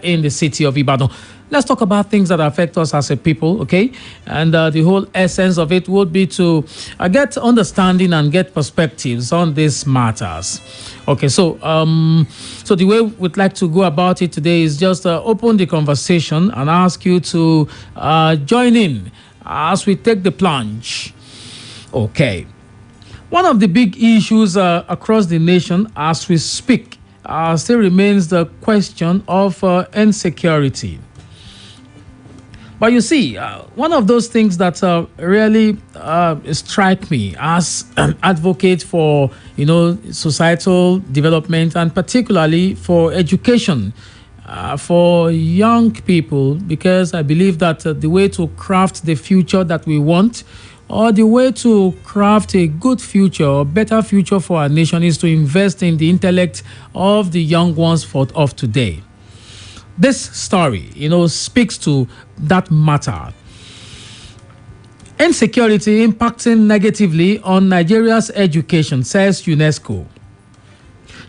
in the city of Ibadan. Let's talk about things that affect us as a people, okay? And the whole essence of it would be to get understanding and get perspectives on these matters. Okay, so the way we'd like to go about it today is just open the conversation and ask you to join in as we take the plunge. Okay. One of the big issues across the nation as we speak still remains the question of insecurity. But you see, one of those things that really strike me as an advocate for, societal development and particularly for education for young people, because I believe that the way to craft the future that we want, or the way to craft a good future or better future for our nation, is to invest in the intellect of the young ones of today. This story, speaks to that matter. Insecurity impacting negatively on Nigeria's education, says UNESCO.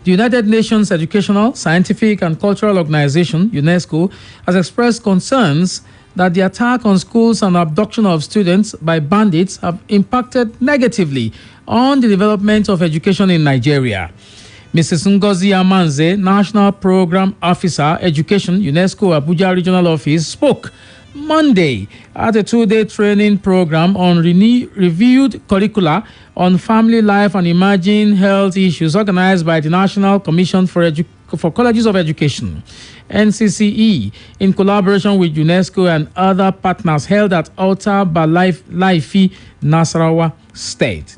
The United Nations Educational, Scientific and Cultural Organization, UNESCO, has expressed concerns that the attack on schools and abduction of students by bandits have impacted negatively on the development of education in Nigeria. Mrs. Ngozi Amanze, National Program Officer, Education, UNESCO Abuja Regional Office, spoke Monday at a two-day training program on reviewed curricula on family life and emerging health issues organized by the National Commission for Colleges of Education, NCCE, in collaboration with UNESCO and other partners, held at Alta Laifi, Nasarawa State.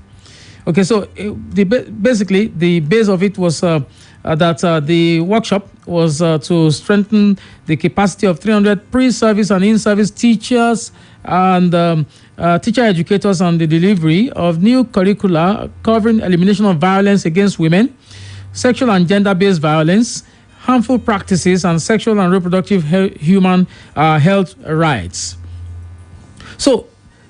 Okay, so basically the base of it was that the workshop was to strengthen the capacity of 300 pre-service and in-service teachers and teacher educators on the delivery of new curricula covering elimination of violence against women, sexual and gender-based violence, harmful practices, and sexual and reproductive human health rights. So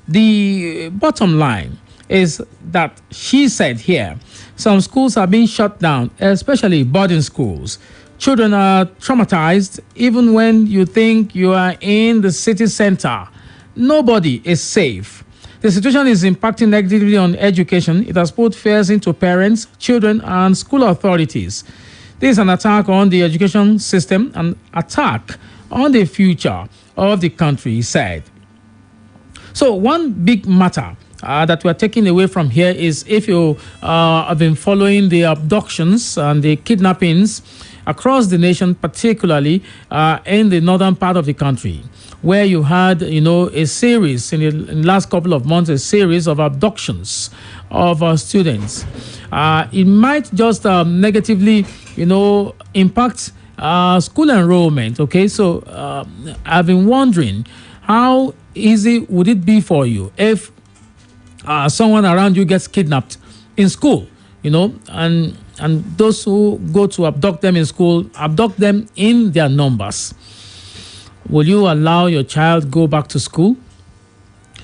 the bottom line is that she said here, some schools are being shut down, especially boarding schools. Children are traumatized even when you think you are in the city center. Nobody is safe. The situation is impacting negatively on education. It has put fears into parents, children, and school authorities. This is an attack on the education system, an attack on the future of the country, he said. So one big matter that we're taking away from here is, if you have been following the abductions and the kidnappings across the nation, particularly in the northern part of the country, where you had, a series in the last couple of months, a series of abductions of students. It might just negatively, impact school enrollment. Okay, so I've been wondering, how easy would it be for you if someone around you gets kidnapped in school, and those who go to abduct them in school, abduct them in their numbers? Will you allow your child go back to school?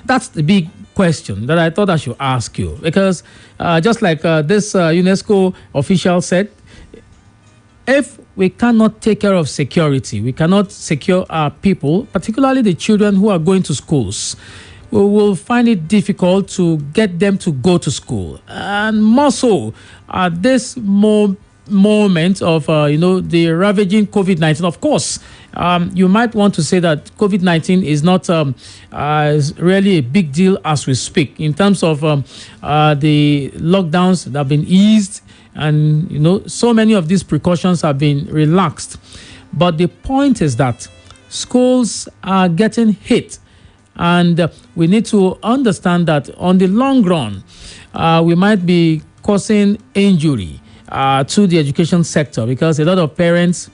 That's the big question that I thought I should ask you, because just like this UNESCO official said, if we cannot take care of security, we cannot secure our people, particularly the children who are going to schools, we will find it difficult to get them to go to school. And more so at this moment of, the ravaging COVID-19. Of course, you might want to say that COVID-19 is not really a big deal as we speak, in terms of the lockdowns that have been eased, and, so many of these precautions have been relaxed. But the point is that schools are getting hit. And we need to understand that on the long run, we might be causing injury to the education sector, because a lot of parents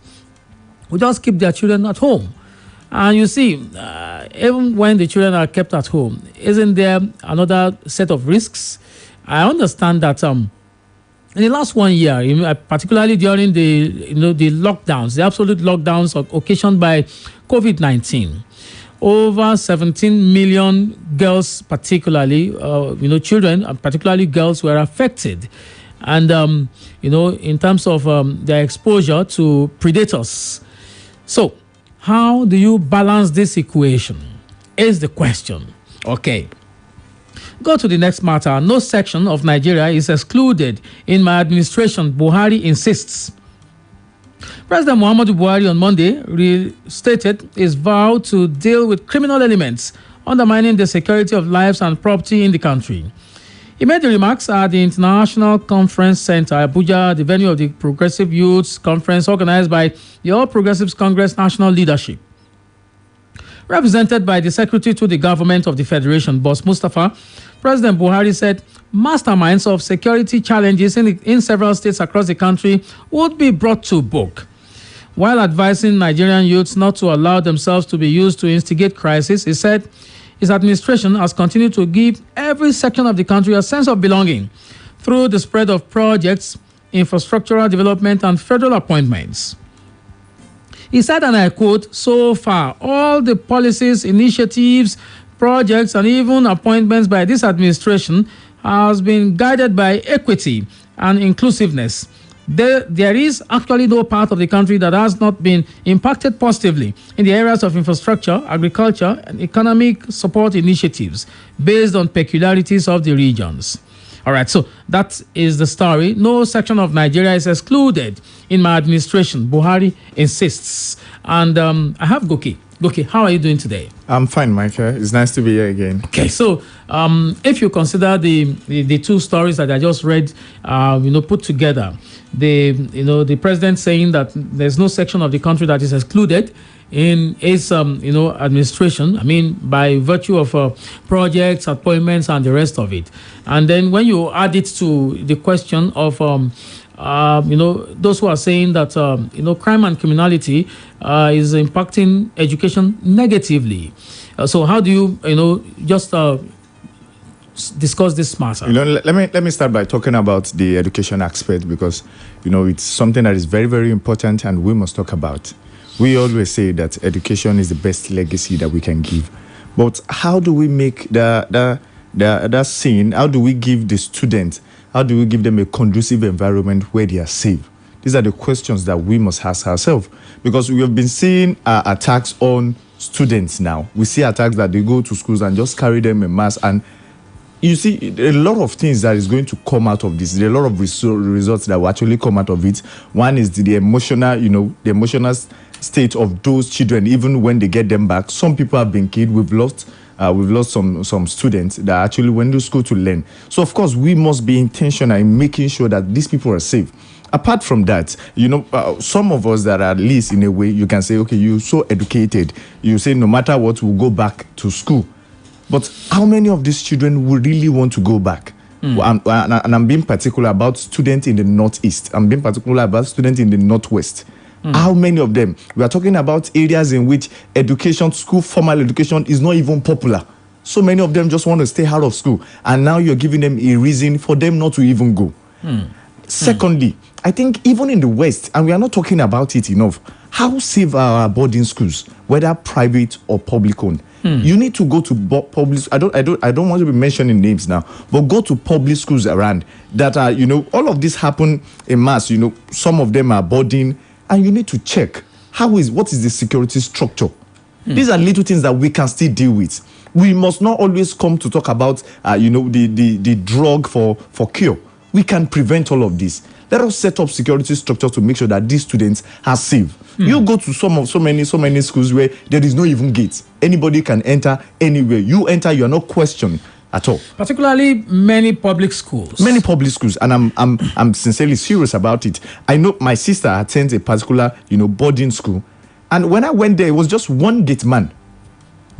will just keep their children at home. And you see, even when the children are kept at home, isn't there another set of risks? I understand that in the last 1 year, particularly during the lockdowns, the absolute lockdowns occasioned by COVID-19, over 17 million girls, particularly, children, particularly girls, were affected. And, in terms of their exposure to predators. So How do you balance this equation? Is the question. Okay. Go to the next matter. No section of Nigeria is excluded in my administration, Buhari insists. President Muhammadu Buhari on Monday restated his vow to deal with criminal elements undermining the security of lives and property in the country. He made the remarks at the International Conference Center, Abuja, the venue of the Progressive Youths Conference organized by the All Progressives Congress National Leadership. Represented by the Secretary to the Government of the Federation, Boss Mustafa, President Buhari said masterminds of security challenges in several states across the country would be brought to book. While advising Nigerian youths not to allow themselves to be used to instigate crisis, he said his administration has continued to give every section of the country a sense of belonging through the spread of projects, infrastructural development, and federal appointments. He said, and I quote, "So far, all the policies, initiatives, projects, and even appointments by this administration has been guided by equity and inclusiveness. There is actually no part of the country that has not been impacted positively in the areas of infrastructure, agriculture, and economic support initiatives based on peculiarities of the regions." All right, so that is the story. No section of Nigeria is excluded in my administration, Buhari insists. And I have Goki. Goki, how are you doing today? I'm fine, Michael. It's nice to be here again. Okay, so if you consider the two stories that I just read, put together, the president saying that there's no section of the country that is excluded in his administration, I mean, by virtue of projects, appointments, and the rest of it. And then when you add it to the question of those who are saying that crime and criminality is impacting education negatively. So how do you just discuss this matter? Let me start by talking about the education aspect, because it's something that is very, very important and we must talk about. We always say that education is the best legacy that we can give, but how do we make that scene? How do we give the students? How do we give them a conducive environment where they are safe? These are the questions that we must ask ourselves, because we have been seeing attacks on students now. We see attacks that they go to schools and just carry them en masse, and you see a lot of things that is going to come out of this. There are a lot of results that will actually come out of it. One is the emotional state of those children, even when they get them back. Some people have been killed. We've lost some students that actually went to school to learn. So of course we must be intentional in making sure that these people are safe. Apart from that, some of us that are at least in a way, you can say, okay, you're so educated, you say no matter what, we'll go back to school. But how many of these children will really want to go back? I'm being particular about students in the Northeast. I'm being particular about students in the Northwest. How many of them? We are talking about areas in which education, school, formal education is not even popular. So many of them just want to stay out of school. And now you're giving them a reason for them not to even go. Secondly, I think even in the West, and we are not talking about it enough, how safe are our boarding schools, whether private or public owned? You need to go to public. I don't want to be mentioning names now, but go to public schools around that are, all of this happen en masse. Some of them are boarding, and you need to check what is the security structure. These are little things that we can still deal with. We must not always come to talk about the drug for cure. We can prevent all of this. Let us set up security structure to make sure that these students are safe. You go to so many schools where there is no even gates. Anybody can enter anywhere. You enter, you are not questioned at all. Particularly many public schools. Many public schools, and I'm sincerely serious about it. I know my sister attends a particular boarding school, and when I went there, it was just one gate man.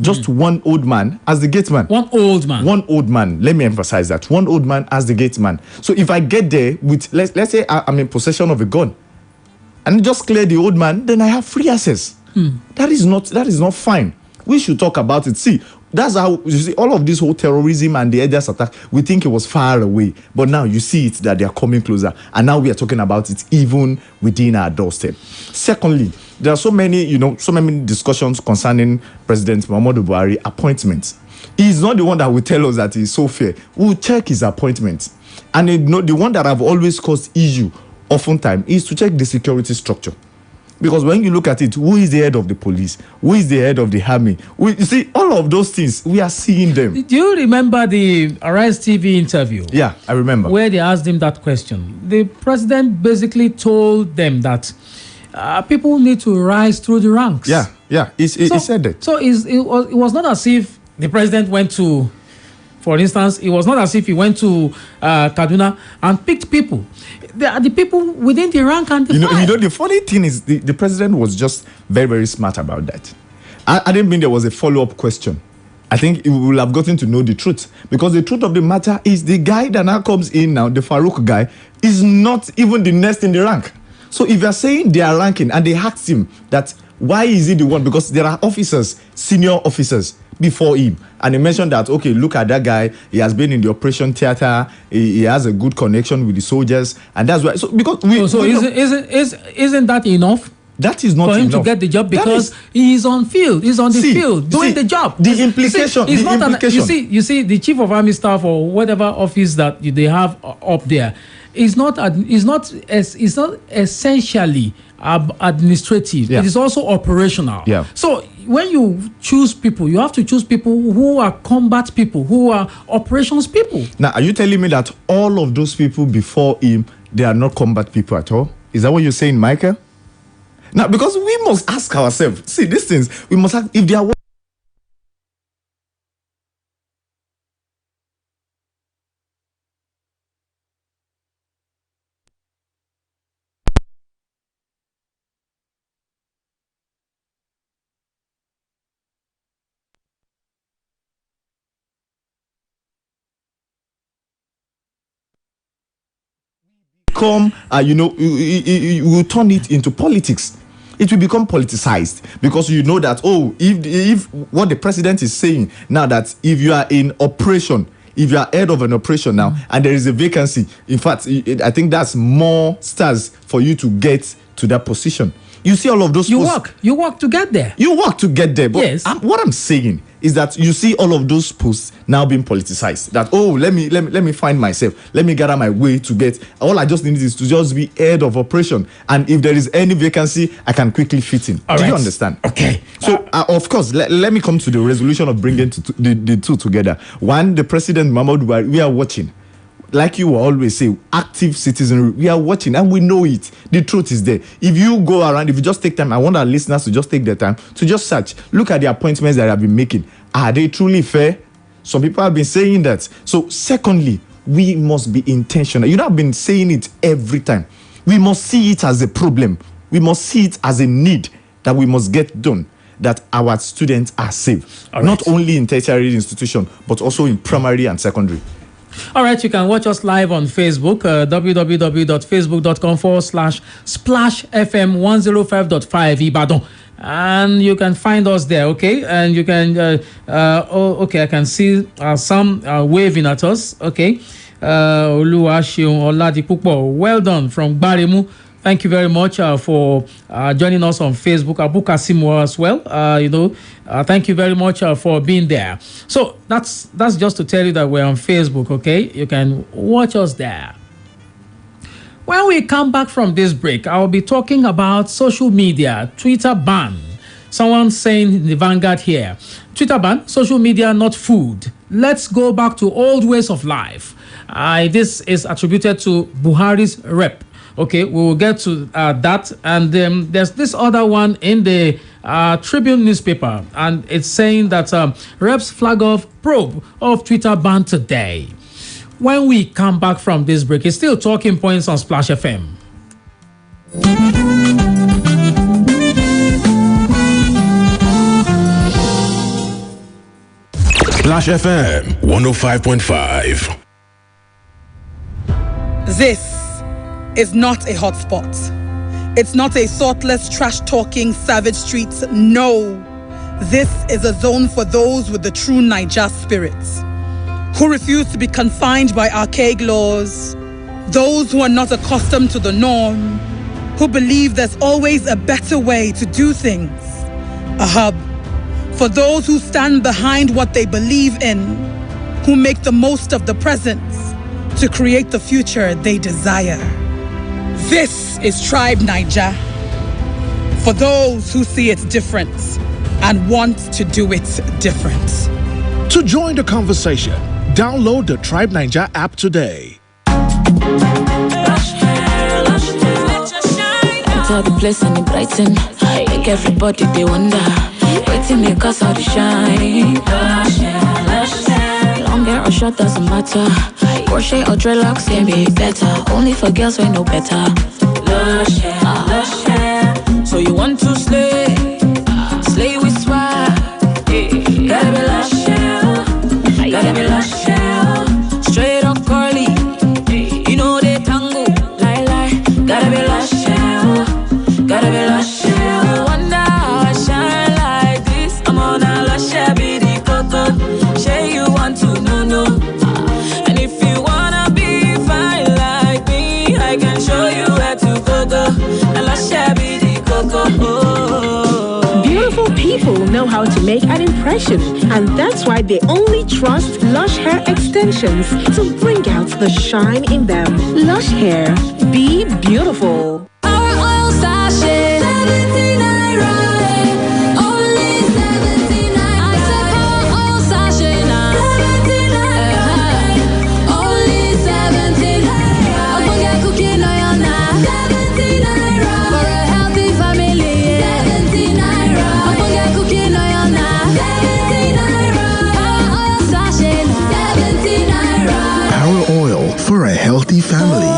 Just one old man as the gate man. One old man. One old man. Let me emphasize that. One old man as the gate man. So if I get there with, let's say I'm in possession of a gun, and just clear the old man, then I have free access. That is not fine. We should talk about it. See, that's how you see all of this whole terrorism and the EDS attack. We think it was far away, but now you see it that they are coming closer, and now we are talking about it even within our doorstep. Secondly, there are so many discussions concerning President Muhammadu Buhari appointments. He's not the one that will tell us that he's so fair. We'll check his appointments, and the one that I've always caused issue, oftentimes, is to check the security structure. Because when you look at it, who is the head of the police? Who is the head of the army? You see, all of those things, we are seeing them. Do you remember the Arise TV interview? Yeah, I remember. Where they asked him that question. The president basically told them that people need to rise through the ranks. Yeah. He said that. So it was not as if the president went to, for instance, it was not as if he went to Kaduna and picked people. They are the people within the rank and the file. The funny thing is the president was just very, very smart about that. I didn't mean there was a follow-up question. I think he will have gotten to know the truth. Because the truth of the matter is the guy that now comes in now, the Farouk guy, is not even the next in the rank. So if you're saying they are ranking and they asked him that why is he the one? Because there are officers, senior officers before him. And he mentioned that, okay, look at that guy. He has been in the operation theater. He has a good connection with the soldiers. And that's why. So because isn't that enough? That is not for him enough to get the job, because he is on field. He's on the field doing the job. The implication. You see, the chief of army staff or whatever office that they have up there is not essentially administrative. Yeah. It is also operational. Yeah. So when you choose people, you have to choose people who are combat people, who are operations people. Now, are you telling me that all of those people before him, they are not combat people at all? Is that what you're saying, Michael? Now, because we must ask ourselves, see, these things, we must ask if they are become, you will turn it into politics. It will become politicized, because you know that, if what the president is saying now, that if you are in operation, if you are head of an operation now, and there is a vacancy, in fact, I think that's more stars for you to get to that position. You see all of those You work to get there. You work to get there. But yes. What I'm saying is that you see all of those posts now being politicized. That, let me find myself. Let me gather my way to get. All I just need is to just be head of operation. And if there is any vacancy, I can quickly fit in. Do you understand? Okay. So, of course, let me come to the resolution of bringing the two together. One, the President, Muhammadu Buhari, we are watching. Like you always say, active citizenry, we are watching and we know it. The truth is there. If you go around, if you just take time, I want our listeners to just take their time to just search. Look at the appointments that they have been making. Are they truly fair? Some people have been saying that. So, secondly, we must be intentional. You know, I've been saying it every time. We must see it as a problem. We must see it as a need that we must get done, that our students are safe. Right. Not only in tertiary institutions, but also in primary and secondary. All right, you can watch us live on Facebook, www.facebook.com/Splash FM 105.5 Ibadan. And you can find us there, okay? And you can, I can see some waving at us, okay? Oluwaseun Oladipupo, well done from Barimu. Thank you very much for joining us on Facebook. Abu Kasimu as well. Thank you very much for being there. So that's just to tell you that we're on Facebook, okay? You can watch us there. When we come back from this break, I'll be talking about social media, Twitter ban. Someone saying in the Vanguard here, Twitter ban, social media, not food. Let's go back to old ways of life. This is attributed to Buhari's rep. Okay, we will get to that. And there's this other one in the Tribune newspaper, and it's saying that reps flag off probe of Twitter ban today. When we come back from this break, it's still talking points on Splash FM. Splash FM 105.5. This is not a hotspot. It's not a thoughtless, trash-talking, savage streets. No. This is a zone for those with the true Naija spirit, who refuse to be confined by archaic laws, those who are not accustomed to the norm, who believe there's always a better way to do things. A hub for those who stand behind what they believe in, who make the most of the present to create the future they desire. This is Tribe Naija, for those who see it different and want to do it different. To join the conversation, download the Tribe Niger app today. Enter the place and it brighten. Make everybody they wonder. Waiting me cause all the shine. Long hair or short doesn't matter. Crochet or dreadlocks can be better. Only for girls we know better. Lush hair. So you want to slay? Slay with swag. Gotta be lush hair. Gotta be lush hair. Straight or curly. You know they tango. Lie. Gotta be lush hair. Gotta be lush hair. Wonder how I shine like this. I'm on a lush hair, be the coco. Say you want to know. And if you wanna be fine like me, I can show you where to go. A lush hair, be the coco. Beautiful people know how to make an impression, and that's why they only trust Lush Hair Extensions to bring out the shine in them. Lush Hair, be beautiful. Our oil sachet, 79 right? Only 79. I said our oil sachet now. 79 only 79. I'm gonna get cooking oil now. 79 for a healthy family. 79 I'm gonna get cooking oil now. 79 our oil sachet now. 79 Power oil for a healthy family.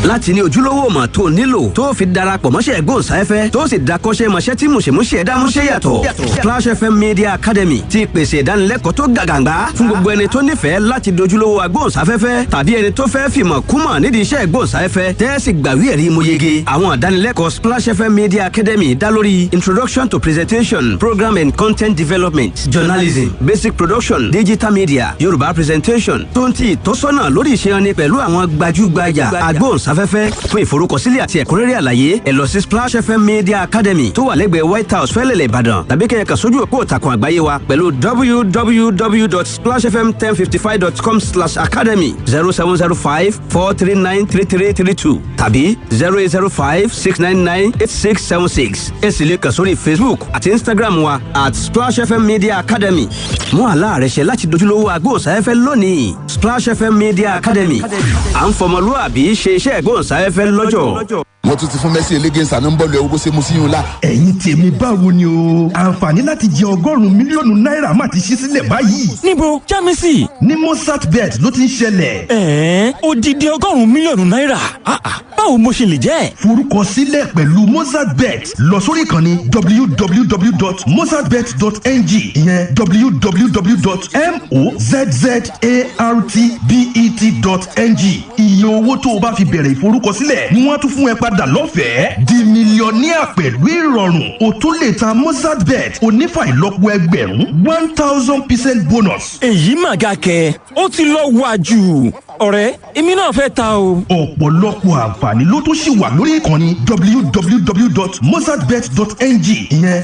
láti ní ojúlówó ọmọ tó nílò tó fi darapọ̀ mọ́ṣẹ́ gbóhùnsáfẹ́fẹ́ tó sì dakọ́ṣẹ́ mọṣẹ́ tí mùṣemúṣe dámúṣẹ́ yàtọ̀. Splash FM Media Academy ti pèsè ìdánilẹ́kọ̀ọ́ tó gàgàǹgbá fún gbogbo ẹni tó nífẹ̀ẹ́ láti dojúlówó agbóhùnsáfẹ́fẹ́ tàbí ẹni tó fẹ́ fìmọ̀ kúmọ̀ nídìí iṣẹ́ gbóhùnsáfẹ́fẹ́ tẹ́sí gbàwé ẹ̀rí mo yege. Àwọn ìdánilẹ́kọ̀ọ́ Splash FM Media Academy dá lórí Introduction to Presentation, Program and Content Development, Journalism, Basic Production, Digital Media, Yorùbá Presentation, tó ń ti ìtọ́sọ́nà lórí ìṣẹ́yọni pẹ̀lú àwọn gbajúgbajà agbóhùnsáfẹ́fẹ́. Fún ìforúkọsílẹ̀ àti ẹ̀kúnrẹ́rẹ́ àlàyé ẹ lọ sí Splash FM Media Academy tó wà lẹ́gbẹ̀ẹ́ White House Fẹ́lẹ́lẹ̀ Ìbàdàn tàbí kẹ́ ẹ kàn sójú òpó ìtàkùn àgbáyé wa pẹ̀lú www.splashfm1055.com/academy 0705-439-3332 tàbí 0805-699-8676. ẹ sì lè kàn sórí Facebook àti Instagram wa @Splash FM Media Academy. Mú àlá rẹ ṣẹ láti dojúlówó agbóhùnsáfẹ́fẹ́ lónìí. Splash FM Media Academy à ń fọmọlúwàbí ṣe iṣẹ́ ìgbóhùnsáfẹ́fẹ́ lọ́jọ́. wọ́n tún ti fún Messi elégensa ní bọ́ọ̀lù ẹ̀wọ́ bó ṣe mú sí yún la. ẹ̀yin tèmi báwo ni o àǹfààní láti jẹ $100 mílíọ̀nù má ti ṣí sílẹ̀ báyìí. níbo jámẹ́sì. ní Mozart Bet ló ti ń ṣẹlẹ̀. odidi $100 mílíọ̀nù. báwo mo ṣe lè jẹ́. forúkọ sílẹ̀ pẹ̀lú Mozart Bet lọ sórí ìkànnì www.mozartbet.ng ìyẹn www.mozzartbet.ng iye owó tó o bá fi bẹ̀rẹ̀ ìforúkọsílẹ̀ ni wọ́n tún fún ẹ padà lọ́fẹ̀ẹ́ di mílíọ̀nìà pẹ̀lú ìrọ̀rùn. o tún lè ta Mozart Bet onífà ìlọ́po ẹgbẹ̀rún 1000% bonus. èyí mà ga kẹ ó ti lọ wá jù ọ̀rẹ́ èmi náà fẹ́ ta o. ọ̀pọ̀lọpọ̀ àǹfààní ló tún ṣì wà lórí ìkànnì www.mozartbet.ng ìyẹn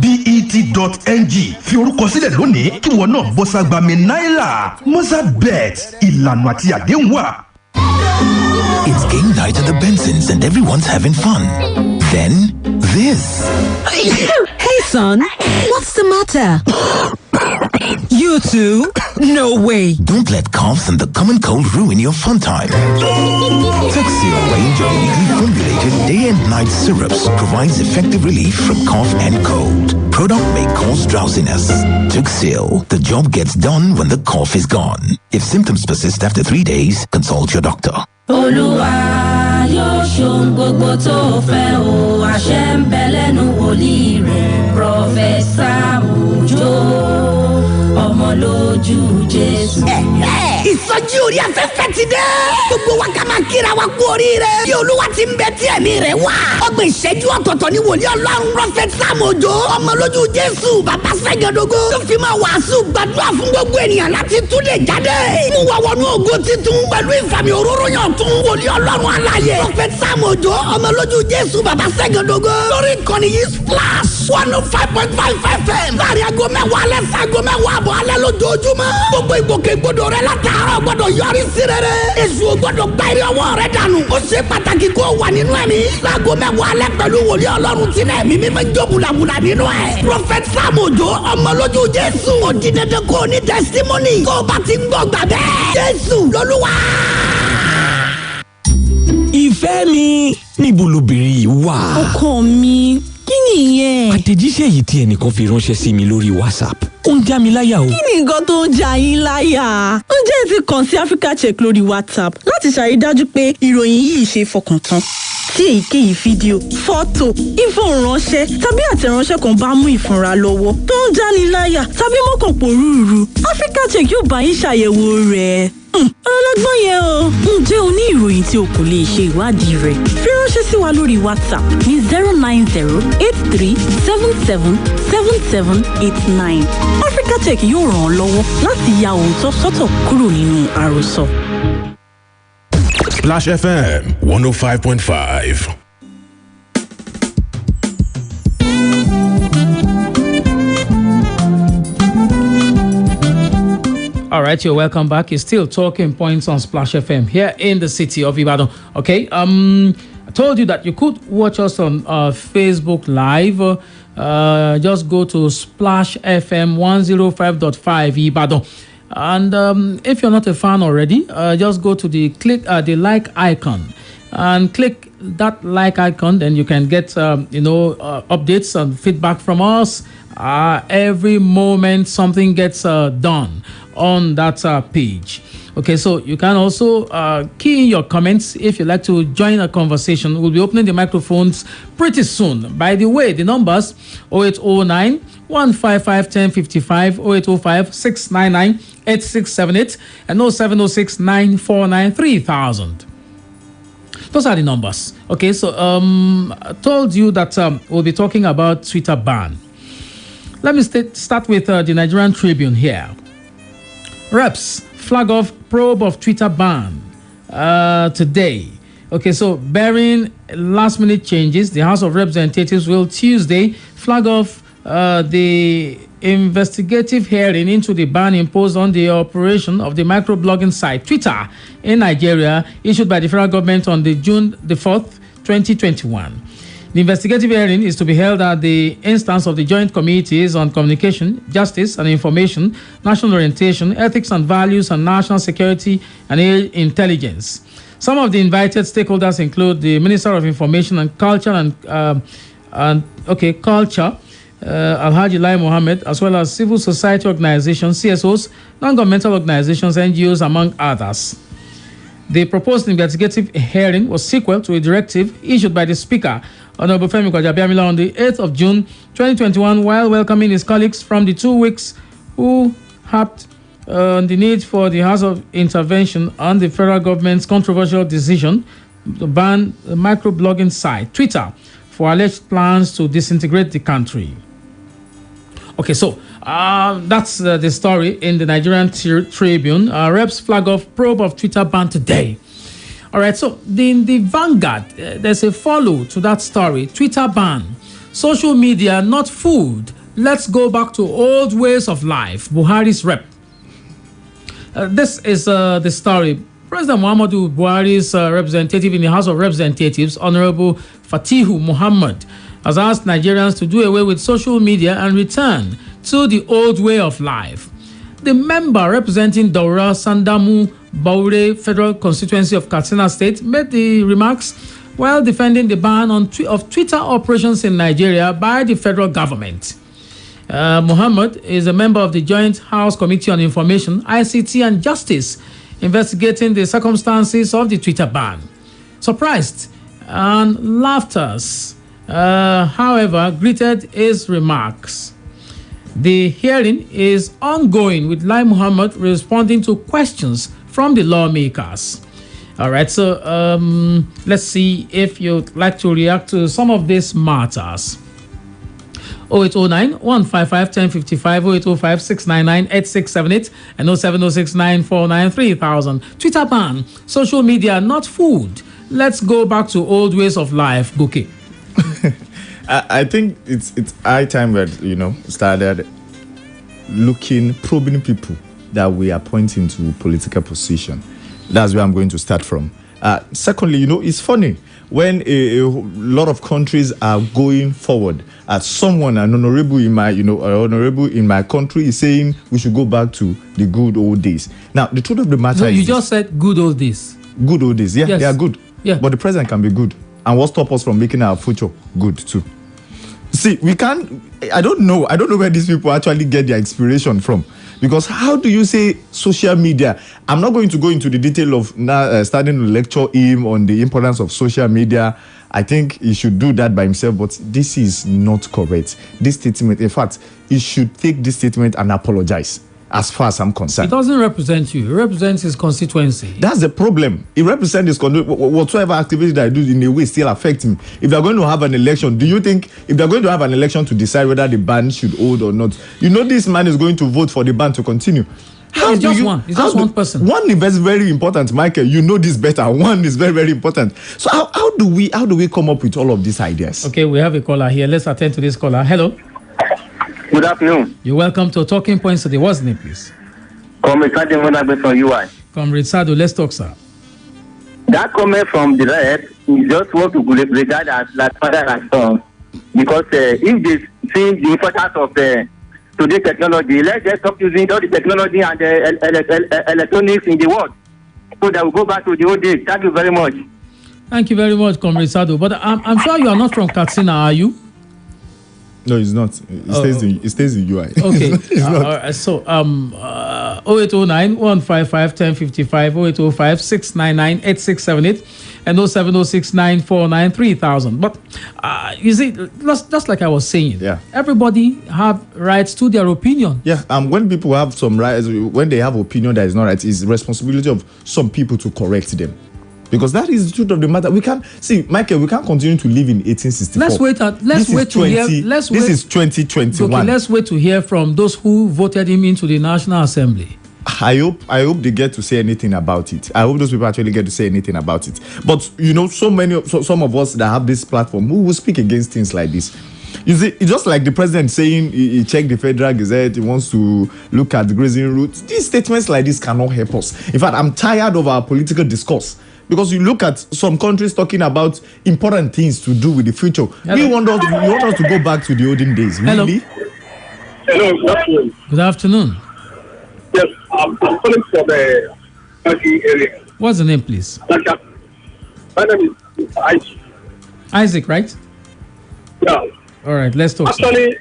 www.mozzartbet.ng fi orúkọ sílẹ̀ lónìí kí wọn náà bọ́ ságbàmì náírà. Mozart Bet ìlànà àti àdéhùn wà. It's game night at the Bensons and everyone's having fun. Then this. Hey son, what's the matter? You too? No way. Don't let coughs and the common cold ruin your fun time. Tuxil range of neatly formulated day and night syrups provides effective relief from cough and cold. Product may cause drowsiness. Tuxil, the job gets done when the cough is gone. If symptoms persist after 3 days, consult your doctor. Olúwa yóò ṣohun gbogbo tó fẹ́ o, àṣẹ ń bẹ lẹ́nu wòlíì rẹ̀, Prọfẹ̀sà Òjó, ọmọ lójú Jésù. Ìsọjí orí afẹ́fẹ́ ti dé. Gbogbo wa ká máa kíra wa kú oríire. Bí Olúwa ti ń bẹ tí ẹ̀mí rẹ̀ wá. Ọgbọ̀n ìṣẹ́jú ọ̀tọ̀ọ̀tọ̀ ni wòlíì Ọlọ́run Prọfẹ̀sà Òjó, ọmọ lójú Jésù, bàbá Ṣẹ́gẹ̀dógó. Tó fi máa wàásù gbàdúrà fún gbogbo ènìyàn láti túlẹ̀ jáde. Mú wa wọnú ògo titun pẹ̀lú ìfàmì òróró yàn tún wòlíì Ọlọ́run aláyé. Prọfẹ̀sà Òjó, ọmọ lójú Jésù, bàbá Ṣẹ́gẹ̀dógó. Lórí ìkànnì yìí Splash 105.5 FM. Láàrin aago mẹ́wàá alẹ́ sí aago mẹ́wàá àbọ̀ alẹ́ lójoojúmọ́. gbogbo ìgbòkègbodò rẹ látàárọ̀ gbọ́dọ̀ yọrí sí rere. èṣù ò gbọ́dọ̀ gba èrè ọwọ́ rẹ dànù. ó ṣe pàtàkì kó wà nínú ẹ̀mí. láago mẹ́wàá alẹ́ pẹ̀lú wòlíì ọlọ́run tí náà ẹ̀mí mímọ́ jó bulabula nínú ẹ̀. prophet Sam Ojo ọmọlójú Jésù. ó di dandan kó o ní testimony. kó o bá ti ń gbọ́ gbà bẹ́ẹ̀. Jésù lolúwa. ìfẹ́ mi níbo lobìnrin yìí wà. ọkọ mi kí nìyẹn. àtẹ̀jíṣẹ́ yìí tí ẹnìkan fi ránṣẹ́ sí mi lórí WhatsApp ó ń já mi láyà o. kí ni nǹkan tó ń já yín láyà. ó jẹ́ ti kàn sí Africa Check lórí WhatsApp láti ṣàrídájú pé ìròyìn yìí ṣe fọkàn tán. tí èyíkéyìí fídíò fọ́tò ìfọ̀ránṣẹ́ tàbí àtẹ̀ránṣẹ́ kan bá mú ìfúnra lọ́wọ́ tó ń jáni láyà tàbí mọ́kàn pòrúurú Africa Check yóò bá yín ṣàyẹ̀wò rẹ̀. ọlọ́gbọ́n yẹn o. ǹjẹ́ o ní ìròyìn tí o kò lè ṣe ìwádìí rẹ̀? fi ránṣẹ́ sí wa lórí WhatsApp ní 09083777789. Africa Check yóò ràn ọ́ lọ́wọ́ láti ya òótọ́ sọ́tọ̀ kúrò nínú àròsọ. Splash FM 105.5. All right, you're welcome back. It's still talking points on Splash FM here in the city of Ibadan. Okay, I told you that you could watch us on Facebook Live. Just go to Splash FM 105.5 Ibadan. And if you're not a fan already, just go to the like icon and click that like icon. Then you can get updates and feedback from us. Every moment something gets done on that page. Okay, so you can also key in your comments if you'd like to join a conversation. We'll be opening the microphones pretty soon. By the way, the numbers 0809 155 1055, 0805 699 8678, and 0706 949 3000. Those are the numbers. Okay, so I told you that we'll be talking about Twitter ban. Let me start with the Nigerian Tribune here. Reps flag off probe of Twitter ban today. Okay, so bearing last-minute changes, the House of Representatives will Tuesday flag off the investigative hearing into the ban imposed on the operation of the microblogging site Twitter in Nigeria, issued by the federal government on June the 4th, 2021. The investigative hearing is to be held at the instance of the Joint Committees on Communication, Justice and Information, National Orientation, Ethics and Values, and National Security and Intelligence. Some of the invited stakeholders include the Minister of Information and Culture Alhaji Lai Mohammed, as well as civil society organizations, CSOs, non-governmental organizations, NGOs, among others. The proposed investigative hearing was sequel to a directive issued by the Speaker, Honorable Femi Gbajabiamila, on the 8th of June 2021, while welcoming his colleagues from the 2 weeks who harped on the need for the House of Intervention on the federal government's controversial decision to ban the microblogging site Twitter for alleged plans to disintegrate the country. Okay, so that's the story in the Nigerian Tribune. Reps flag off probe of Twitter ban today. All right, so in the Vanguard, there's a follow to that story. Twitter ban. Social media, not food. Let's go back to old ways of life. Buhari's rep. This is the story. President Muhammadu Buhari's representative in the House of Representatives, Honorable Fatihu Muhammad, has asked Nigerians to do away with social media and return to the old way of life. The member representing Daura Sandamu Baure Federal Constituency of Katsina State made the remarks while defending the ban of Twitter operations in Nigeria by the federal government. Muhammad is a member of the Joint House Committee on Information, ICT and Justice, investigating the circumstances of the Twitter ban. Surprised and laughter, however, greeted his remarks. The hearing is ongoing, with Lai Muhammad responding to questions from the lawmakers. All right, so let's see if you'd like to react to some of these matters. 0809 155 1055, 0805 699 8678, and 0706 949 3000. Twitter ban, social media, not food. Let's go back to old ways of life. Goke. I think it's high time that started looking, probing people that we appoint into political position. That's where I'm going to start from. Secondly, it's funny when a lot of countries are going forward. An honorable in my country is saying we should go back to the good old days. Now, the truth of the matter is, you just said good old days. Good old days, yeah, yes. They are good. Yeah, but the present can be good. And what stops us from making our future good too? See, we can't. I don't know where these people actually get their inspiration from. Because how do you say social media? I'm not going to go into the detail of now starting to lecture him on the importance of social media. I think he should do that by himself, but this is not correct. This statement, in fact, he should take this statement and apologize. As far as I'm concerned, it doesn't represent you. It represents his constituency. That's the problem. It represents his whatsoever activity that I do in a way still affect him. If they're going to have an election, do you think if they're going to have an election to decide whether the ban should hold or not, this man is going to vote for the ban to continue? It's just one person. One is very important, Michael. You know this better. One is very, very important. So how do we come up with all of these ideas? Okay, we have a caller here. Let's attend to this caller. Hello. Good afternoon. You're welcome to Talking Points today. What's the name, please? Comrade Sadu from UI. Comrade Sadu, let's talk, sir. That comment from the right is just what we could regard as like father and son. Because if they see the importance of today technology, let's just stop using all the technology and the electronics in the world. So that we go back to the old days. Thank you very much. Thank you very much, Comrade Sadu. But I'm sure you are not from Katsina, are you? No, it's not. It stays in UI. Okay. So 0809 155 1055, 0805 699 8678, and 0706 949 3000. But you see, just like I was saying, everybody have rights to their opinion. Yeah. When people have some rights, when they have opinion that is not right, it's responsibility of some people to correct them. Because that is the truth of the matter. We can't see, Michael. We can't continue to live in 1864. This is 2021. Okay, let's wait to hear from those who voted him into the National Assembly. I hope they get to say anything about it. I hope those people actually get to say anything about it. But some of us that have this platform who will speak against things like this. You see, it's just like the president saying he checked the Federal Gazette, he wants to look at the grazing routes. These statements like this cannot help us. In fact, I'm tired of our political discourse. Because you look at some countries talking about important things to do with the future. We want us to go back to the olden days. Hello. Really? Hello, good afternoon. Good afternoon. Yes, I'm calling from the area. What's the name, please? My name is Isaac. Isaac, right? Yeah. All right, let's talk. Actually,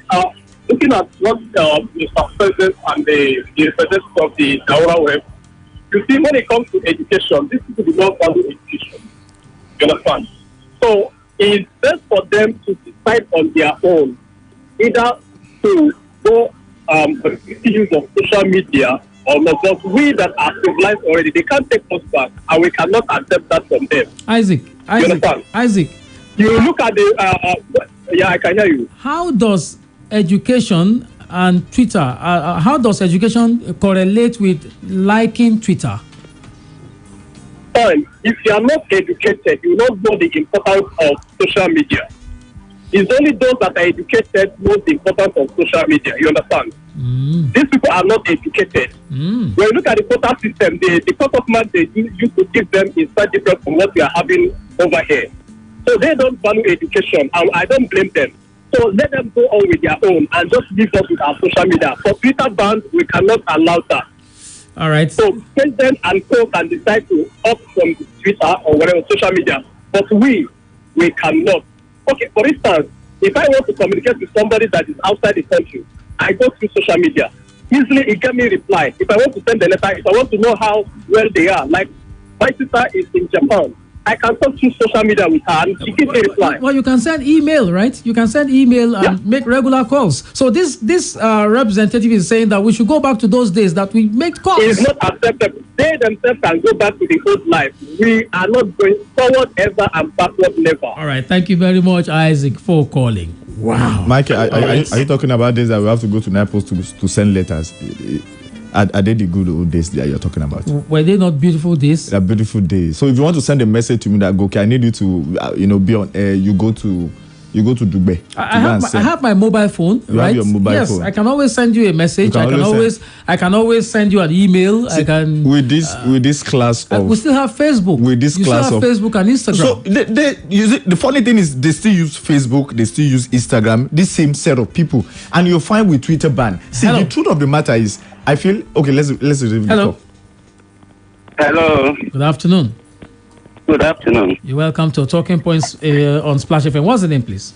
looking at what Mr. President and the representatives of the Daura web, you see, when it comes to education, these people do not value education. You understand? So it's best for them to decide on their own, either to go the use of social media or not. But we that are civilized already, they can't take us back, and we cannot accept that from them. Isaac. You look at the yeah, I can hear you. How does education and Twitter, how does education correlate with liking Twitter? If you are not educated, you don't know the importance of social media. It's only those that are educated know the importance of social media. You understand? These people are not educated. When you look at the quota system, the cut-off mark they used to give them is quite different from what we are having over here. So they don't value education, and I don't blame them. So let them go on with their own and just leave us with our social media. For Twitter bans, we cannot allow that. All right. So president and co can decide to opt from Twitter or whatever social media, but we cannot. Okay, for instance, if I want to communicate with somebody that is outside the country, I go through social media. Easily, it can be reply. If I want to send a letter, if I want to know how well they are, like my sister is in Japan, I can talk through social media with her and she gives me a reply. Well, you can send email, right? You can send email and make regular calls. So this representative is saying that we should go back to those days that we make calls. It is not acceptable. They themselves can go back to the old life. We are not going forward ever and backward never. All right. Thank you very much, Isaac, for calling. Wow. Michael, are you talking about days that we have to go to Naples to send letters? Are they the good old days that you're talking about? Were they not beautiful days? They're beautiful days. So if you want to send a message to me that, okay, I need you to, be on air, you go to You go to Dubai. I have my mobile phone. You right? have your mobile phone. Yes, I can always send you a message. I can always send you an email. See, with this class of we still have Facebook. With this class of Facebook and Instagram. So they use it. The funny thing is they still use Facebook. They still use Instagram. This same set of people, and you'll find with Twitter ban. See, the truth of the matter is, I feel okay. Let's Hello. Hello. Good afternoon. Good afternoon. You're welcome to Talking Points on Splash FM. What's the name, please?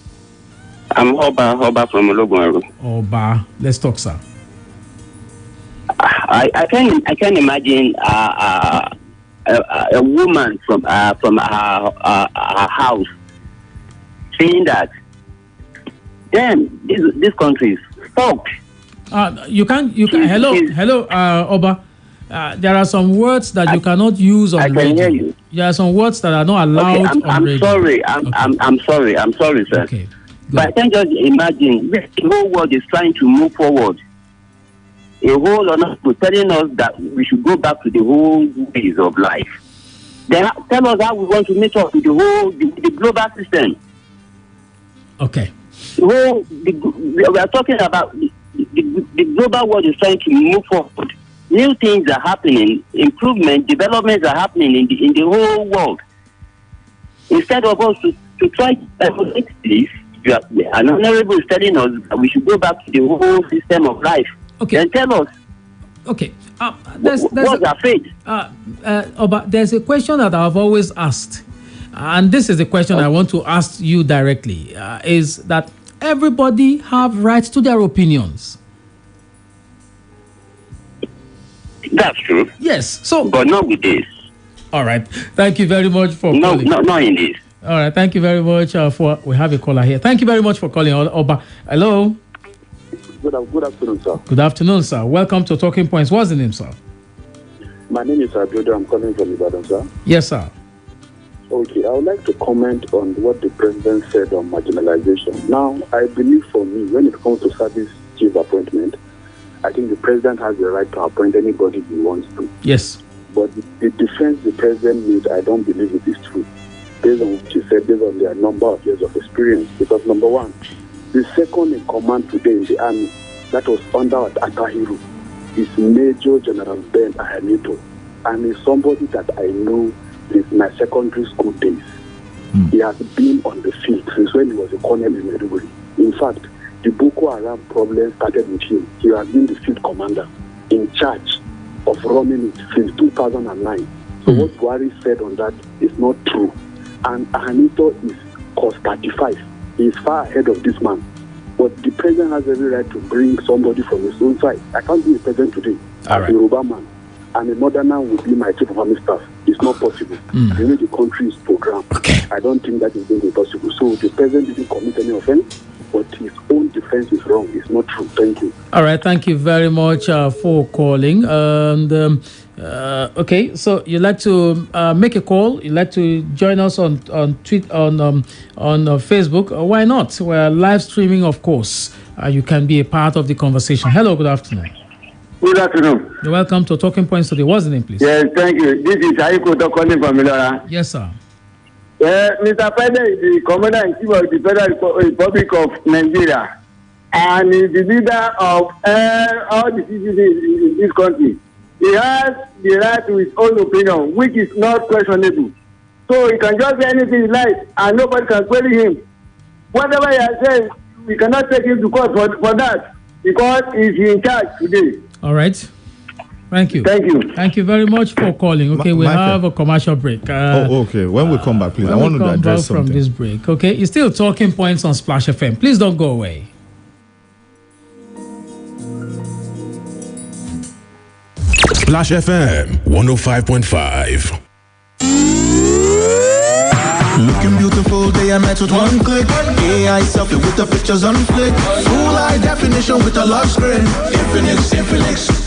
I'm Oba from Ologunero. Oba, let's talk, sir. I can imagine a woman from her house saying that, damn, this country is fucked. Hello, Oba. There are some words that you cannot use on radio. I can hear you. There are some words that are not allowed on radio. I'm sorry, sir. Okay. But I can just imagine the whole world is trying to move forward. A whole lot of people telling us that we should go back to the whole ways of life. They tell us how we want to meet up with the global system. Okay. We are talking about the global world is trying to move forward. New things are happening, developments are happening in the whole world. Instead of us to try to fix this, an honorable is telling us that we should go back to the whole system of life. Okay. Then tell us. Okay. What's our fate? But there's a question that I've always asked, and this is the question I want to ask you directly: is that everybody have rights to their opinions? That's true. Yes. So, but not with this. All right. Thank you very much for calling. No, not in this. All right. Thank you very much for. We have a caller here. Thank you very much for calling, Oba. Hello. Good afternoon, sir. Good afternoon, sir. Welcome to Talking Points. What's the name, sir? My name is Abiodun. I'm calling from Ibadan, sir. Yes, sir. Okay, I would like to comment on what the president said on marginalization. Now, I believe for me, when it comes to service chief appointment, I think the president has the right to appoint anybody he wants to. Yes. But the defense the president made, I don't believe it is true. Based on what he said, based on their number of years of experience. Because number one, the second in command today in the army, that was under Atahiru, is Major General Ben Ahanito. And is somebody that I know since my secondary school days. He has been on the field since when he was a colonel in Maiduguri. In fact, the Boko Haram problem started with him. He has been the field commander in charge of running it since 2009. So what Buhari said on that is not true. And Ahanito is cost 35. He is far ahead of this man. But the president has every right to bring somebody from his own side. I can't be the president today as a Yoruba man. And a northerner will be my chief of army staff. It's not possible. The way the country is programmed, I don't think that is going to be possible. So the president didn't commit any offense, but his own defense is wrong. It's not true. Thank you. All right. Thank you very much for calling. And okay, so you'd like to make a call? You'd like to join us on Facebook? Why not? We're live streaming, of course. You can be a part of the conversation. Hello. Good afternoon. Good afternoon. You're welcome to Talking Points today. What's the name, please? Yes, thank you. This is Aiko calling from Milora. Yes, sir. Mr. President is the Commander-in-Chief of the Federal Republic of Nigeria and is the leader of all the citizens in this country. He has the right to his own opinion, which is not questionable. So he can just say anything he likes and nobody can query him. Whatever he has said, we cannot take him to court for that because he's in charge today. All right. Thank you. Thank you. Thank you very much for calling. Okay, we have a commercial break. Okay. When we come back, please, I want to address something. From this break. Okay, it's still Talking Points on Splash FM. Please don't go away. Splash FM 105.5. Looking beautiful day and night with one click. AI selfie with the pictures on flick. Full high definition with a large screen. Infinix,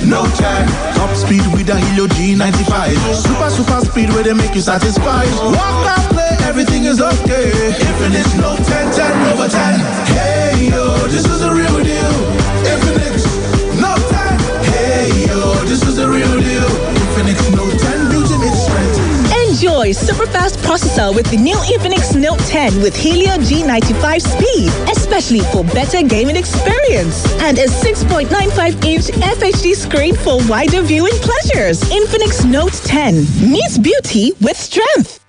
no time. Top speed with a Helio G95. Super speed where they make you satisfied. Walk and play, everything is okay. Infinix, no 10 over 10. Hey yo, this is a real deal. Infinix, no 10. Hey yo, this is a real deal. Infinix, no 10 beauty, it's strength. Enjoy super-fast processor with the new Infinix Note 10 with Helio G95 speed, especially for better gaming experience. And a 6.95-inch FHD screen for wider viewing pleasures. Infinix Note 10 meets beauty with strength.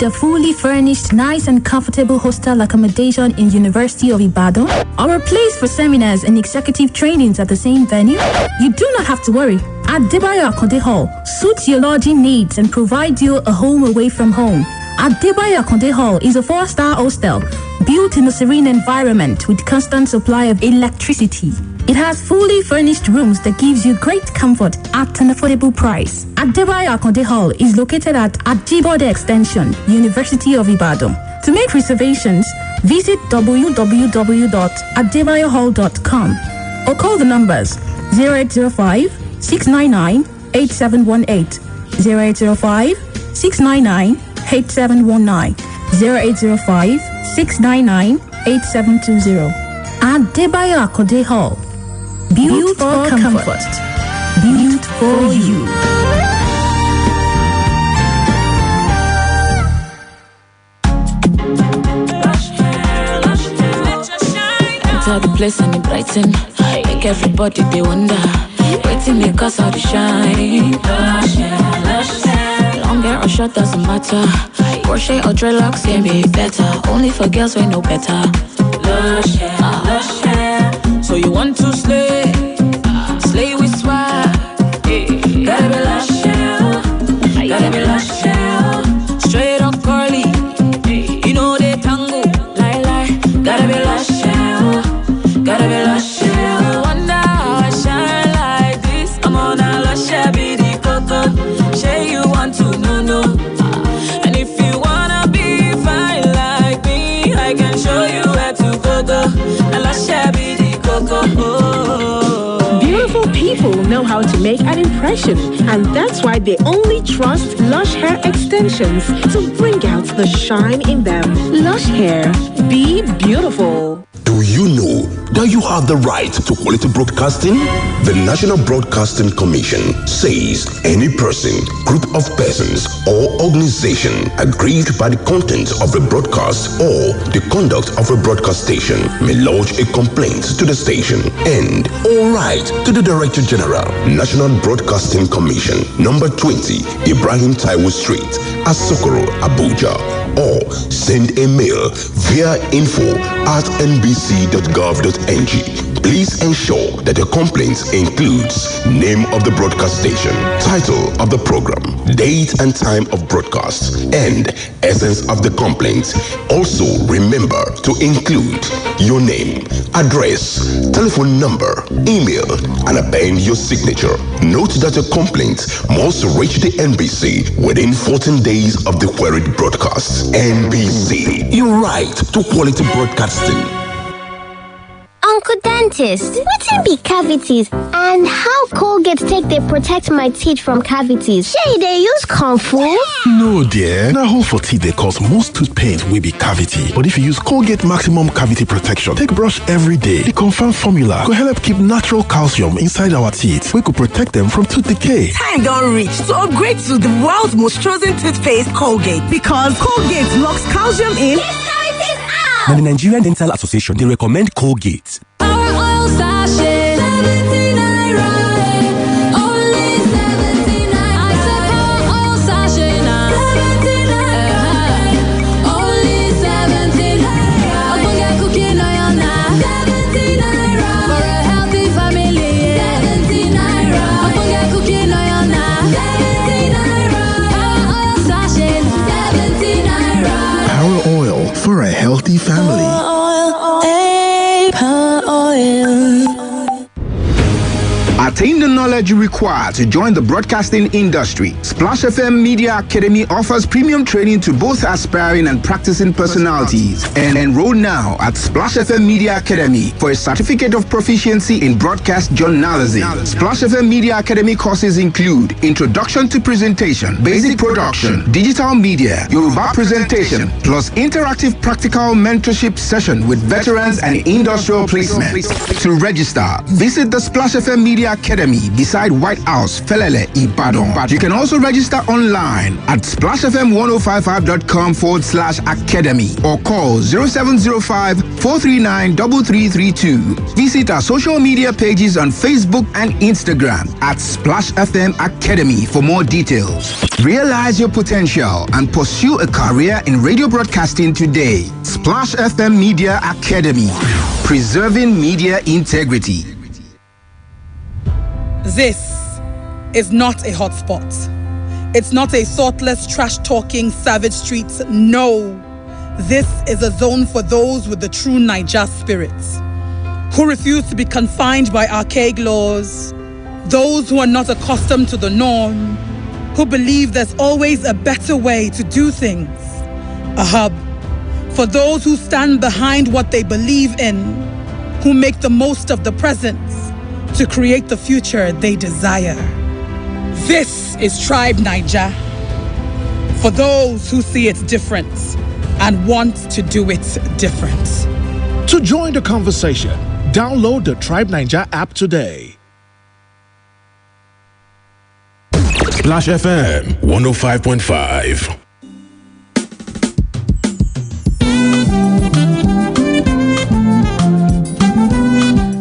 A fully furnished, nice and comfortable hostel accommodation in University of Ibadan, or a place for seminars and executive trainings at the same venue? You do not have to worry. Adebayo Akonde Hall suits your lodging needs and provides you a home away from home. Adebayo Akonde Hall is a 4-star hostel built in a serene environment with constant supply of electricity. It has fully furnished rooms that gives you great comfort at an affordable price. Adebayo Akonde Hall is located at Ajibode Extension, University of Ibadan. To make reservations, visit www.adebayohall.com or call the numbers 0805-699-8718, 0805-699-8719, 0805-699-8720. Adebayo Akonde Hall. Built for comfort. Built for you. Enter the place and it brighten. Make everybody they wonder. Waiting they cause all the shine. Lush hair, lush hair. Long hair or short doesn't matter. Crochet or dreadlocks can be better. Only for girls we know better. Lush hair, lush hair. So you want to slay? Slay with swag. Gotta be lush hair. Gotta be lush hair. Straight up curly. You know they tango. Lie. Gotta be lush hair. Gotta be lush hair. You wonder how I shine like this. I'm on a lush hair, be the coco. Say you want to know. And if you wanna be fine like me, I can show you where to go. A lush hair, be the coco. Beautiful people know how to make an impression, and that's why they only trust Lush Hair Extensions to bring out the shine in them. Lush Hair, be beautiful. Do you know that you have the right to quality broadcasting? The National Broadcasting Commission says any person, group of persons, or organization aggrieved by the content of a broadcast or the conduct of a broadcast station may lodge a complaint to the station and all right to the Director General, National Broadcasting Commission, number 20, Ibrahim Taiwo Street, Asokoro, Abuja, or send a mail via info@nbc.gov.ng. Please ensure that your complaint includes name of the broadcast station, title of the program, date and time of broadcast, and essence of the complaint. Also, remember to include your name, address, telephone number, email, and append your signature. Note that your complaint must reach the NBC within 14 days of the queried broadcast. NBC, your right to quality broadcasting. Uncle Dentist, wetin be cavities and how Colgate take dey protect my teeth from cavities? Shey dey use comfort? No dear, na hole for teeth dey cause most tooth pain wey be cavity. But if you use Colgate Maximum Cavity Protection take brush every day, the confirmed formula go help keep natural calcium inside our teeth wey go protect them from tooth decay. Time don reach to upgrade to the world's most chosen toothpaste, Colgate, because Colgate locks calcium in. Now, the Nigerian Dental Association, they recommend Colgate. For a healthy family. Attain the knowledge you require to join the broadcasting industry. Splash FM Media Academy offers premium training to both aspiring and practicing personalities. And enroll now at Splash FM Media Academy for a certificate of proficiency in broadcast journalism. Splash FM Media Academy courses include Introduction to Presentation, Basic Production, Digital Media, Yoruba Presentation, plus interactive practical mentorship session with veterans and industrial placement. To register, visit the Splash FM Media Academy beside White House, Felele, Ibadan. You can also register online at splashfm1055.com/academy or call 0705-439-3332. Visit our social media pages on Facebook and Instagram at Splash FM Academy for more details. Realize your potential and pursue a career in radio broadcasting today. Splash FM Media Academy, preserving media integrity. This is not a hotspot. It's not a thoughtless, trash-talking, savage streets. No. This is a zone for those with the true Niger spirits, who refuse to be confined by archaic laws, those who are not accustomed to the norm, who believe there's always a better way to do things. A hub for those who stand behind what they believe in, who make the most of the present to create the future they desire. This is Tribe Niger, for those who see it different and want to do it different. To join the conversation, download the Tribe Niger app today. Splash FM 105.5.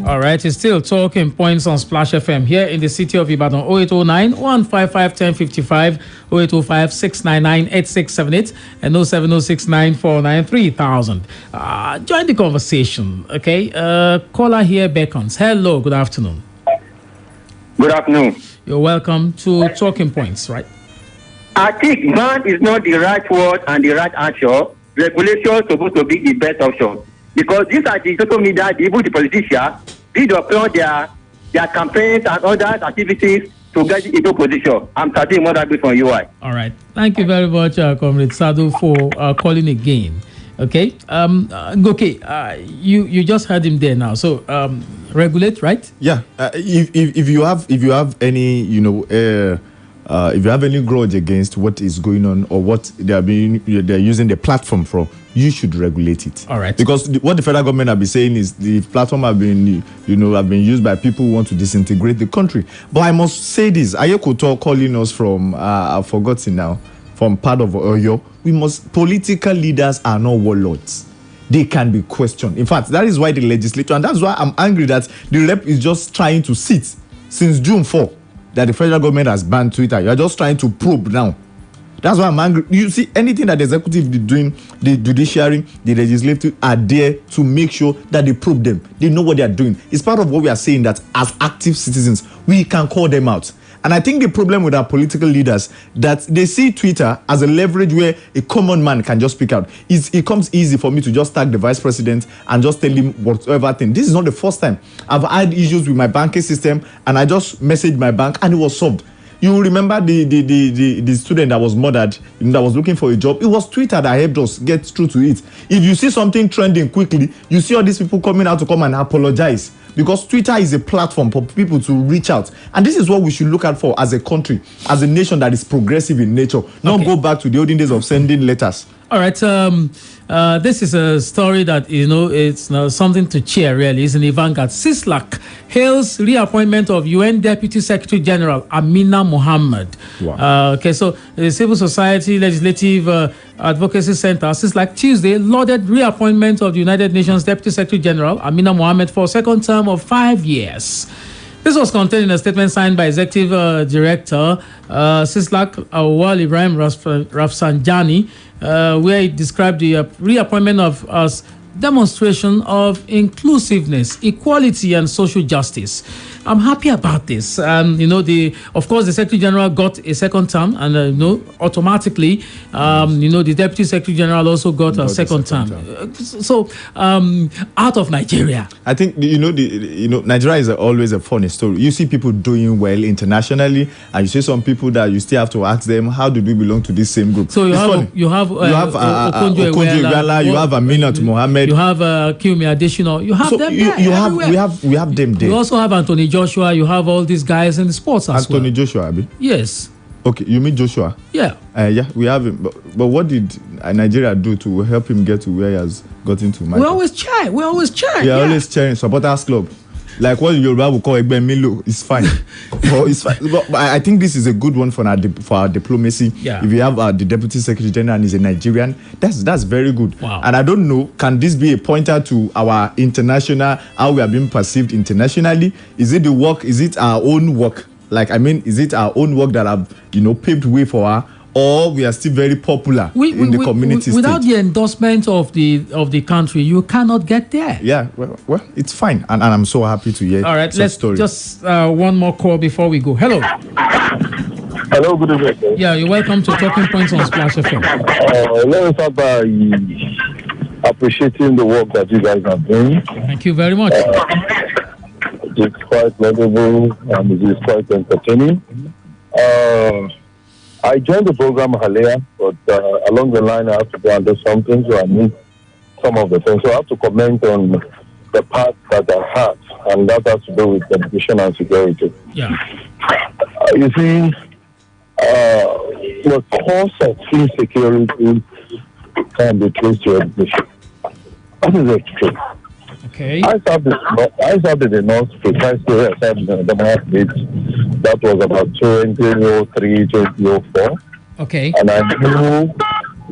All right, it's still talking points on Splash FM here in the city of Ibadan. 0809 155 1055, 0805 699 8678, and 0706 949 3000. Join the conversation, okay? Caller here beckons. Hello, good afternoon. Good afternoon. You're welcome to Talking Points, right? I think ban is not the right word and the right answer. Regulation is supposed to be the best option. Because these are the social media, even the politicians, they deploy their campaigns and other activities to get into position. I'm starting more than from UI. All right. Thank you very much, Comrade Sadu, for calling again. Okay. Okay. You just heard him there now. So regulate, right? Yeah. If you have any, if you have any grudge against what is going on or what they're using the platform for, you should regulate it. All right. Because what the federal government have been saying is the platform have been used by people who want to disintegrate the country. But I must say this: Ayekoto calling us from I've forgotten now, from part of Oyo. Political leaders are not warlords. They can be questioned. In fact, that is why the legislature, and that's why I'm angry that the rep is just trying to sit since June 4 that the federal government has banned Twitter. You're just trying to probe now. That's why I'm angry. You see, anything that the executive is doing, the judiciary, the legislative are there to make sure that they probe them. They know what they are doing. It's part of what we are saying, that as active citizens, we can call them out. And I think the problem with our political leaders, that they see Twitter as a leverage where a common man can just speak out. It comes easy for me to just tag the vice president and just tell him whatever thing. This is not the first time. I've had issues with my banking system and I just messaged my bank and it was solved. You remember the student that was murdered, that was looking for a job? It was Twitter that helped us get through to it. If you see something trending quickly, you see all these people coming out to come and apologize. Because Twitter is a platform for people to reach out. And this is what we should look out for as a country, as a nation that is progressive in nature. Not go back to the olden days of sending letters. All right. This is a story that, it's something to cheer, really. It's in the Vanguard. Sislak hails reappointment of UN Deputy Secretary General Amina Mohammed. Wow. So the Civil Society Legislative Advocacy Center, Sislak, Tuesday, lauded reappointment of the United Nations Deputy Secretary General Amina Mohammed for a second term of 5 years. This was contained in a statement signed by Executive Director Sislak Awal Ibrahim Rafsanjani, where he described the reappointment of as demonstration of inclusiveness, equality, and social justice. I'm happy about this. Of course, the Secretary General got a second term, and automatically, the Deputy Secretary General also got a second term. Out of Nigeria, I think Nigeria is always a funny story. You see people doing well internationally, and you see some people that you still have to ask them, how did we belong to this same group? So you have Okonjo Iweala, you have Aminat Mohammed, you have Kiyomi Adesina, you have them there. We have them there. You also have Anthony Joshua. You have all these guys in the sports as well. Anthony Joshua, Abi? Yes. Okay, you mean Joshua? Yeah. We have him. But what did Nigeria do to help him get to where he has gotten to? We always cheer. We are always cheering. Supporters club. Like what Yoruba would call Egbe Milo. It's fine. It's fine. But I think this is a good one for our diplomacy. Yeah. If you have the Deputy Secretary General and he's a Nigerian, that's very good. Wow. And I don't know, can this be a pointer to our international, how we are being perceived internationally? Is it the work? Is it our own work? Is it our own work that have, paved way for her? Or we are still very popular in the community without the endorsement of the country, you cannot get there. Yeah, well, it's fine, and I'm so happy to hear. All right, let's story. Just one more call before we go. Hello. Hello, good evening. Yeah, you're welcome to Talking Points on Splash FM. Let me start by appreciating the work that you guys are doing. Thank you very much. It's quite valuable and it is quite entertaining. I joined the program earlier, but along the line I have to go and do something, so I missed some of the things. So I have to comment on the part that I had, and that has to do with education and security. Yeah. You see, the cause of insecurity can be traced to education. That is true. Okay. I started in North precisely where I started the market. That was about 2003, 2004. Okay. And I know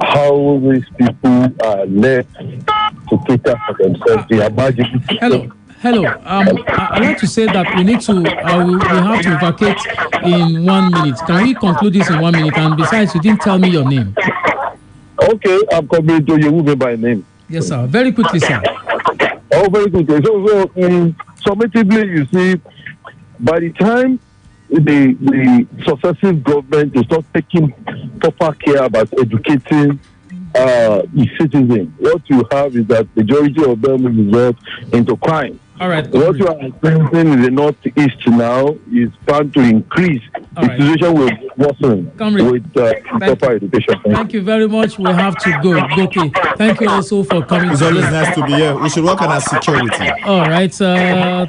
how these people are led to cater for themselves. They are magic. Hello. I'd like to say that we need to, we have to vacate in 1 minute. Can we conclude this in 1 minute? And besides, you didn't tell me your name. Okay, I'm coming to you by name. Yes, sir. Very quickly, sir. Oh, very quickly. So summatively, you see, by the time the successive government is not taking proper care about educating the citizen, what you have is that majority of them will result into crime. All right. What you are experiencing in the northeast now is bound to increase. The situation will worsen with proper education. Thank you very much. We have to go. Okay. Thank you also for coming. It's always nice to be here. We should work on our security. All right.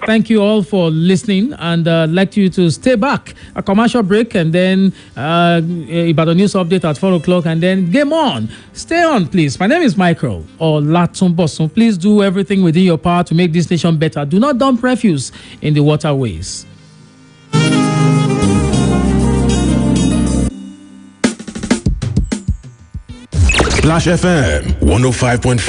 Thank you all for listening, and I'd like you to stay back. A commercial break, and then Ibadan News Update at 4 o'clock, and then game on. Stay on, please. My name is Michael Olatunbosun. Please do everything within your power to make this nation better. Do not dump refuse in the waterways. Splash FM 105.5